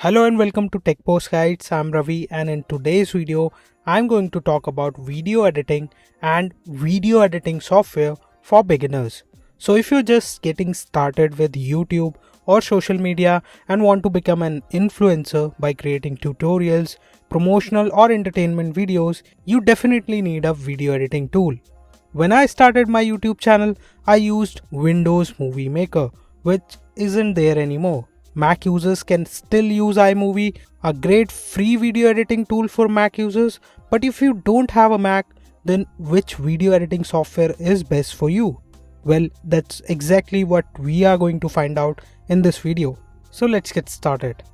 Hello and welcome to Techposts Guides. I'm Ravi, and in today's video I'm going to talk about video editing and video editing software for beginners. So if you're just getting started with YouTube or social media and want to become an influencer by creating tutorials, promotional or entertainment videos, you definitely need a video editing tool. When I started my YouTube channel, I used Windows Movie Maker, which isn't there anymore. Mac users can still use iMovie, a great free video editing tool for Mac users. But if you don't have a Mac, then which video editing software is best for you? Well, that's exactly what we are going to find out in this video. So let's get started.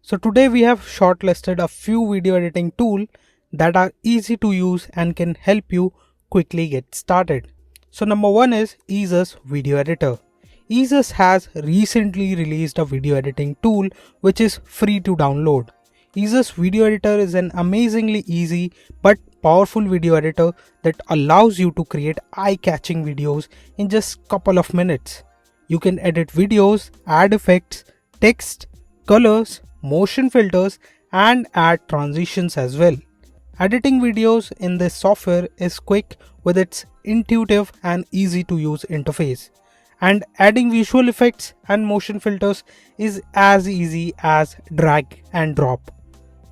So today we have shortlisted a few video editing tools that are easy to use and can help you quickly get started. So number one is EaseUS Video Editor. EaseUS has recently released a video editing tool which is free to download. EaseUS Video Editor is an amazingly easy but powerful video editor that allows you to create eye-catching videos in just a couple of minutes. You can edit videos, add effects, text, colors, motion filters, and add transitions as well. Editing videos in this software is quick with its intuitive and easy to use interface. And adding visual effects and motion filters is as easy as drag and drop.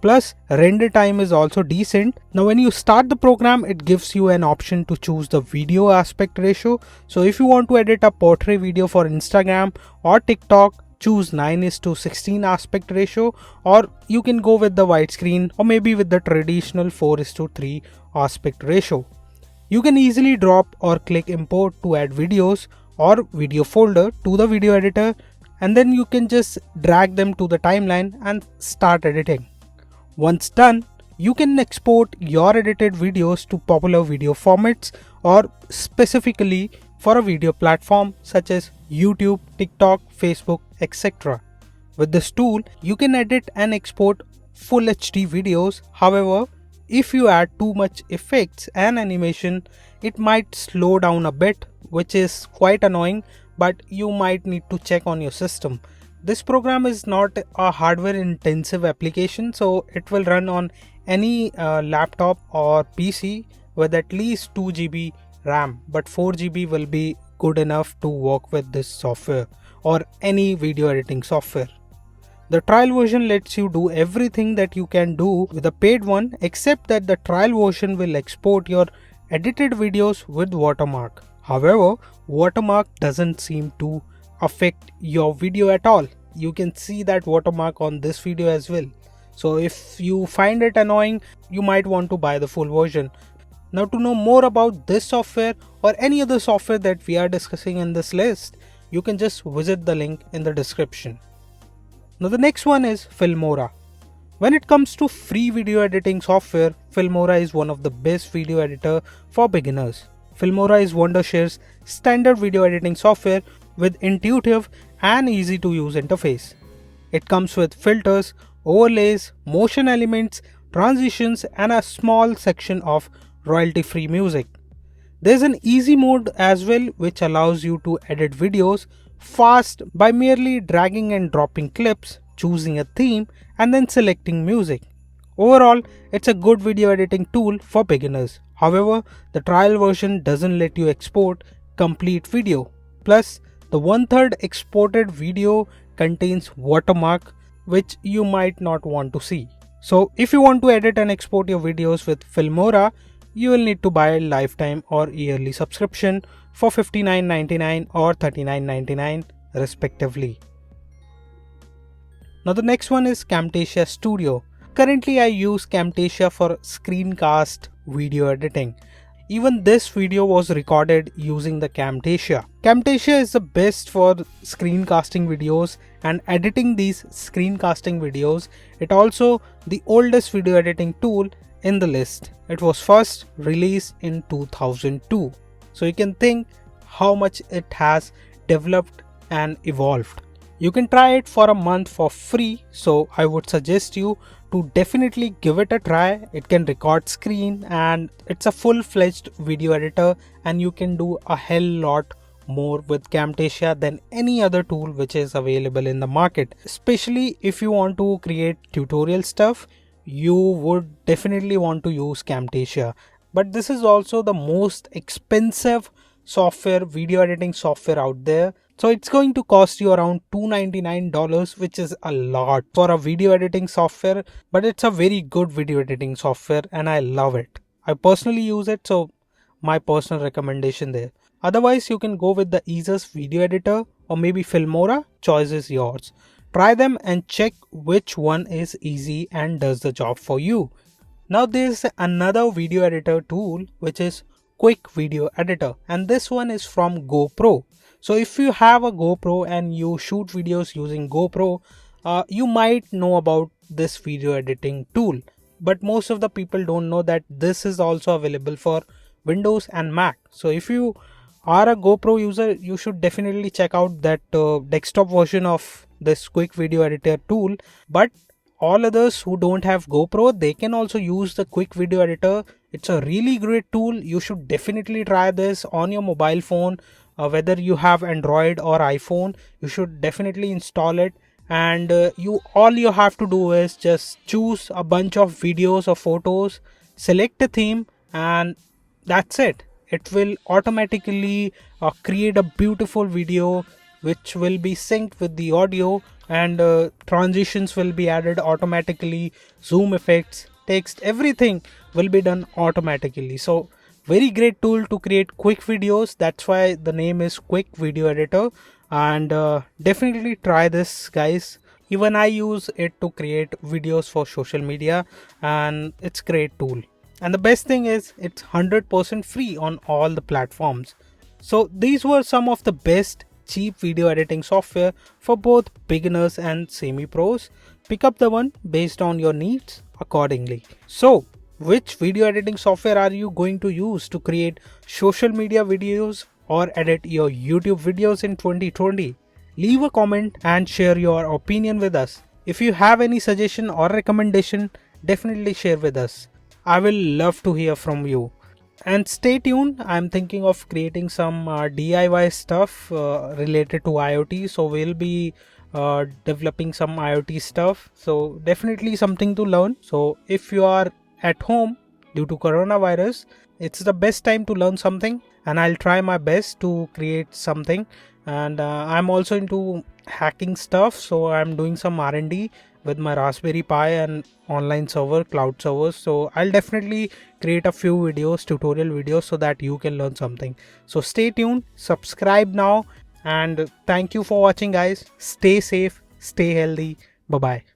Plus, render time is also decent. Now when you start the program, it gives you an option to choose the video aspect ratio. So if you want to edit a portrait video for Instagram or TikTok, choose 9:16 aspect ratio, or you can go with the widescreen or maybe with the traditional 4:3 aspect ratio. You can easily drop or click import to add videos or video folder to the video editor, and then you can just drag them to the timeline and start editing. Once done, you can export your edited videos to popular video formats or specifically for a video platform such as YouTube, TikTok, Facebook, etc. With this tool, you can edit and export full HD videos. However, if you add too much effects and animation, it might slow down a bit, which is quite annoying, but you might need to check on your system. This program is not a hardware intensive application, so it will run on any laptop or PC with at least 2 GB RAM, but 4 GB will be good enough to work with this software or any video editing software. The trial version lets you do everything that you can do with a paid one, except that the trial version will export your edited videos with watermark. However, watermark doesn't seem to affect your video at all. You can see that watermark on this video as well. So if you find it annoying, you might want to buy the full version. Now to know more about this software or any other software that we are discussing in this list, you can just visit the link in the description. Now the next one is Filmora. When it comes to free video editing software, Filmora is one of the best video editor for beginners. Filmora is Wondershare's standard video editing software with intuitive and easy to use interface. It comes with filters, overlays, motion elements, transitions, and a small section of royalty-free music. There's an easy mode as well, which allows you to edit videos fast by merely dragging and dropping clips, choosing a theme, and then selecting music. Overall, it's a good video editing tool for beginners. However, the trial version doesn't let you export complete video. Plus, the 1/3 exported video contains watermark, which you might not want to see. So if you want to edit and export your videos with Filmora, you will need to buy a lifetime or yearly subscription for $59.99 or $39.99 respectively. Now the next one is Camtasia Studio. Currently I use Camtasia for screencast video editing. Even this video was recorded using the Camtasia. Camtasia is the best for screencasting videos and editing these screencasting videos. It also the oldest video editing tool in the list. It was first released in 2002. So you can think how much it has developed and evolved. You can try it for a month for free, so I would suggest you to definitely give it a try. It can record screen and it's a full-fledged video editor, and you can do a hell lot more with Camtasia than any other tool which is available in the market. Especially if you want to create tutorial stuff, you would definitely want to use Camtasia. But this is also the most expensive software, video editing software out there. So it's going to cost you around $299, which is a lot for a video editing software, but it's a very good video editing software and I love it. I personally use it, so my personal recommendation there. Otherwise, you can go with the EaseUS video editor or maybe Filmora. Choice is yours. Try them and check which one is easy and does the job for you. Now there's another video editor tool which is Quick Video Editor, and this one is from GoPro. So if you have a GoPro and you shoot videos using GoPro, you might know about this video editing tool. But most of the people don't know that this is also available for Windows and Mac. So if you are a GoPro user, you should definitely check out that desktop version of this Quick Video Editor tool. But all others who don't have GoPro, they can also use the Quick Video Editor. It's a really great tool. You should definitely try this on your mobile phone. Whether you have Android or iPhone, you should definitely install it. And all you have to do is just choose a bunch of videos or photos, select a theme, and that's it. It will automatically create a beautiful video which will be synced with the audio, and transitions will be added automatically, zoom effects, text, everything will be done automatically. So very great tool to create quick videos. That's why the name is Quick Video Editor, and definitely try this, guys. Even I use it to create videos for social media, and it's a great tool. And the best thing is it's 100% free on all the platforms. So these were some of the best cheap video editing software for both beginners and semi-pros. Pick up the one based on your needs accordingly. So which video editing software are you going to use to create social media videos or edit your YouTube videos in 2020? Leave a comment and share your opinion with us. If you have any suggestion or recommendation, definitely share with us. I will love to hear from you. And stay tuned. I'm thinking of creating some DIY stuff related to IoT. So we'll be developing some IoT stuff. So definitely something to learn. So if you are at home due to coronavirus, it's the best time to learn something, and I'll try my best to create something. And I'm also into hacking stuff, so I'm doing some R&D with my Raspberry Pi and online server, cloud servers. So I'll definitely create a few videos, tutorial videos, so that you can learn something. So stay tuned, subscribe now, and thank you for watching, guys. Stay safe, stay healthy. Bye bye.